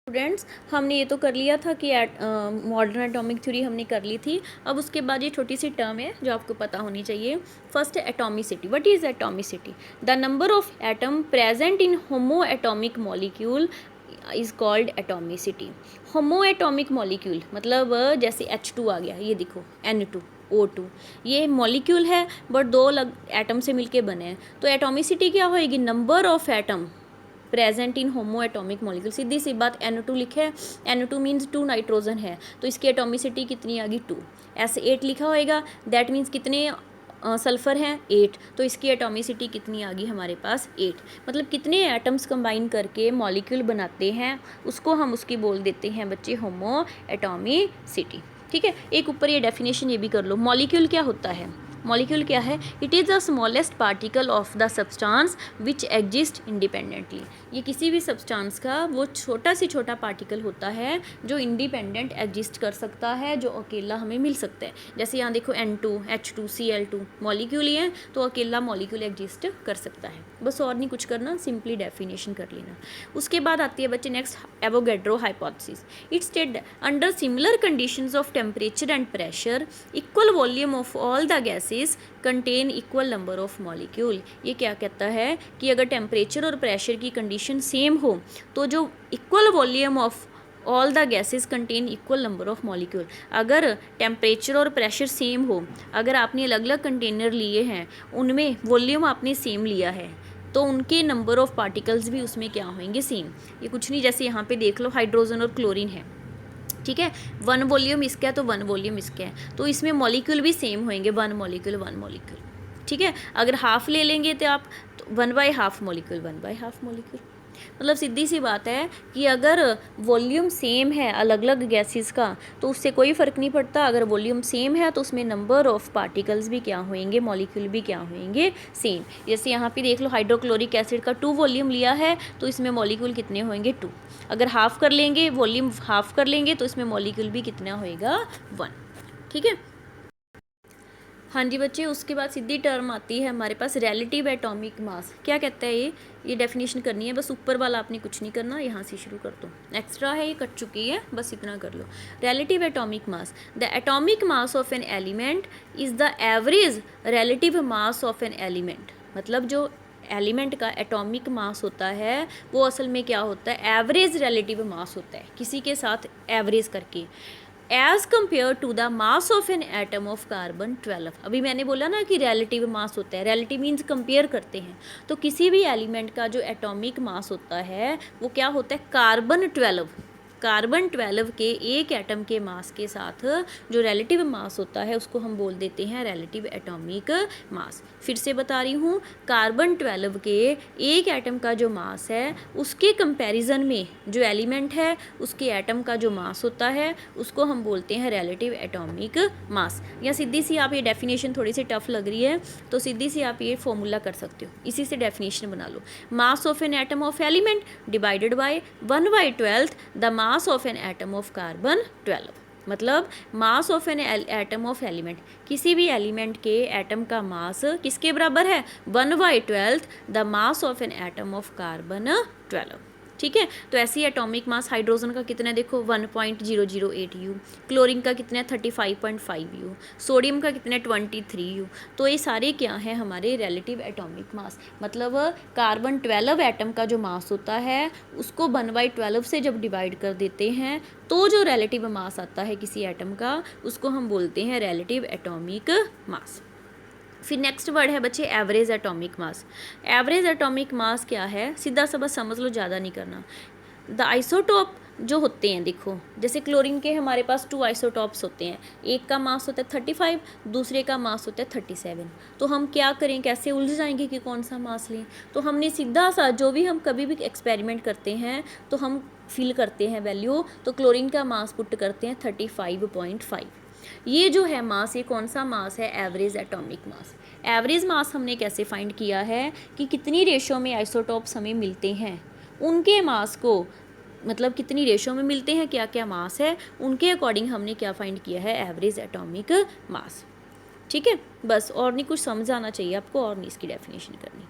Students, हमने ये तो कर लिया था कि मॉडर्न एटॉमिक थ्योरी हमने कर ली थी। अब उसके बाद ये छोटी सी टर्म है जो आपको पता होनी चाहिए। फर्स्ट है atomicity. What is atomicity? The number of atom present in homo atomic molecule is called atomicity. Homo atomic molecule मतलब जैसे H2 आ गया, ये देखो N2 O2, ये मॉलिक्यूल है बट दो अलग एटम से मिलके बने हैं, तो एटॉमिसिटी क्या होएगी? Number of atom present in homo atomic molecule. सीधी सी बात, N2 लिखा है, N2 मीन्स 2 नाइट्रोजन है, तो इसकी एटॉमिसिटी कितनी आ गई? 2। ऐसे 8 लिखा होएगा, दैट मीन्स कितने सल्फ़र हैं? 8, तो इसकी एटॉमिसिटी कितनी आ गई हमारे पास? 8। मतलब कितने एटम्स कंबाइन करके मॉलिक्यूल बनाते हैं, उसको हम उसकी बोल देते हैं बच्चे होमो एटॉमिसिटी। ठीक है, एक ऊपर ये डेफिनेशन ये भी कर लो। मॉलिक्यूल क्या होता है? मॉलिक्यूल क्या है? It is the smallest particle of the substance which exist independently. ये किसी भी सब्सटेंस का वो छोटा से छोटा पार्टिकल होता है जो इंडिपेंडेंट एग्जिस्ट कर सकता है, जो अकेला हमें मिल सकता है। जैसे यहाँ देखो N2 H2 Cl2 मॉलिक्यूल ही है, तो अकेला मॉलिक्यूल एग्जिस्ट कर सकता है। बस और नहीं कुछ करना, सिंपली डेफिनेशन कर लेना। उसके बाद आती है बच्चे next Avogadro hypothesis. It state under similar conditions of temperature and pressure equal volume of all the gases contain equal number of molecule. ये क्या कहता है कि अगर टेम्परेचर और प्रेशर की कंडीशन सेम हो तो जो equal volume of all the gases contain equal number of molecule. अगर टेम्परेचर और प्रेशर सेम हो, अगर आपने अलग अलग कंटेनर लिए हैं, उनमें वॉल्यूम आपने सेम लिया है, तो उनके नंबर ऑफ पार्टिकल्स भी उसमें क्या होंगे? सेम। ये कुछ नहीं, जैसे यहाँ पे देख लो हाइड्रोजन और क्लोरीन है, ठीक है, 1 वॉल्यूम इसका है तो 1 वॉल्यूम इसका है, तो इसमें मॉलिक्यूल भी सेम होंगे, 1 मॉलिक्यूल 1 मॉलिक्यूल। ठीक है, अगर हाफ ले लेंगे तो आप 1/2 मॉलिक्यूल 1/2 मॉलिक्यूल। मतलब सीधी सी बात है कि अगर वॉल्यूम सेम है अलग अलग गैसेस का तो उससे कोई फ़र्क नहीं पड़ता। अगर वॉल्यूम सेम है तो उसमें नंबर ऑफ़ पार्टिकल्स भी क्या होंगे? मॉलिक्यूल भी क्या होंगे? सेम। जैसे यहाँ पे देख लो हाइड्रोक्लोरिक एसिड का 2 वॉल्यूम लिया है तो इसमें मॉलिक्यूल कितने होंगे? 2। अगर हाफ़ कर लेंगे, वॉल्यूम हाफ़ कर लेंगे, तो इसमें मॉलिक्यूल भी कितना होएगा? 1। ठीक है, हाँ जी बच्चे। उसके बाद सीधी टर्म आती है हमारे पास रिलेटिव एटॉमिक मास। क्या कहता है ये डेफिनेशन करनी है, बस ऊपर वाला आपने कुछ नहीं करना, यहाँ से शुरू कर दो। एक्स्ट्रा है, ये कट चुकी है, बस इतना कर लो। Relative atomic mass, the atomic mass of an element is the average relative mass of an element. मतलब जो एलिमेंट का एटॉमिक मास होता है वो असल में क्या होता है? एवरेज रिलेटिव मास होता है, किसी के साथ एवरेज करके, as compare to the mass of an atom of carbon 12। अभी मैंने बोला ना कि रिलेटिव मास होता है, रिलेटिव मीन्स कंपेयर करते हैं, तो किसी भी एलिमेंट का जो एटॉमिक मास होता है वो क्या होता है? कार्बन 12। कार्बन 12 के एक एटम के मास के साथ जो रिलेटिव मास होता है उसको हम बोल देते हैं रिलेटिव एटॉमिक मास। फिर से बता रही हूँ, कार्बन 12 के एक एटम का जो मास है उसके कंपैरिजन में जो एलिमेंट है उसके एटम का जो मास होता है उसको हम बोलते हैं रिलेटिव एटॉमिक मास। या सीधी सी आप ये डेफिनेशन थोड़ी सी टफ लग रही है तो सीधी सी आप ये फॉर्मूला कर सकते हो, इसी से डेफिनेशन बना लो। Mass of an atom of element divided by 1/12 the mass of an atom of carbon 12। मतलब mass of an atom of element, किसी भी एलिमेंट के एटम का मास किसके बराबर है? 1/12 the mass of an atom of carbon 12। ठीक है, तो ऐसी एटॉमिक मास हाइड्रोजन का कितना है? देखो 1.008 यू, क्लोरीन का कितना है? 35.5 यू, सोडियम का कितना है? 23 यू। तो ये सारे क्या हैं? हमारे रिलेटिव एटॉमिक मास। मतलब कार्बन 12 एटम का जो मास होता है उसको 1/12 से जब डिवाइड कर देते हैं तो जो रिलेटिव मास आता है किसी एटम का उसको हम बोलते हैं रिलेटिव एटॉमिक मास। फिर नेक्स्ट वर्ड है बच्चे average atomic mass. Average atomic mass क्या है? सीधा सा बस समझ लो, ज़्यादा नहीं करना। द आइसोटोप जो होते हैं, देखो जैसे क्लोरीन के हमारे पास 2 आइसोटॉप्स होते हैं, एक का मास होता है 35, दूसरे का मास होता है 37। तो हम क्या करें, कैसे उलझ जाएंगे कि कौन सा मास लें? तो हमने सीधा सा जो भी हम कभी भी एक्सपेरिमेंट करते हैं तो हम फिल करते हैं वैल्यू, तो क्लोरीन का मास पुट करते हैं 35.5। ये जो है मास, ये कौन सा मास है? Average atomic mass. Average mass हमने कैसे फाइंड किया है कि कितनी रेशो में आइसोटॉप्स हमें मिलते हैं, उनके मास को, मतलब कितनी रेशो में मिलते हैं, क्या क्या मास है, उनके अकॉर्डिंग हमने क्या फाइंड किया है? Average atomic mass. ठीक है, बस और नहीं कुछ समझ आना चाहिए आपको, और नहीं इसकी डेफिनेशन करनी।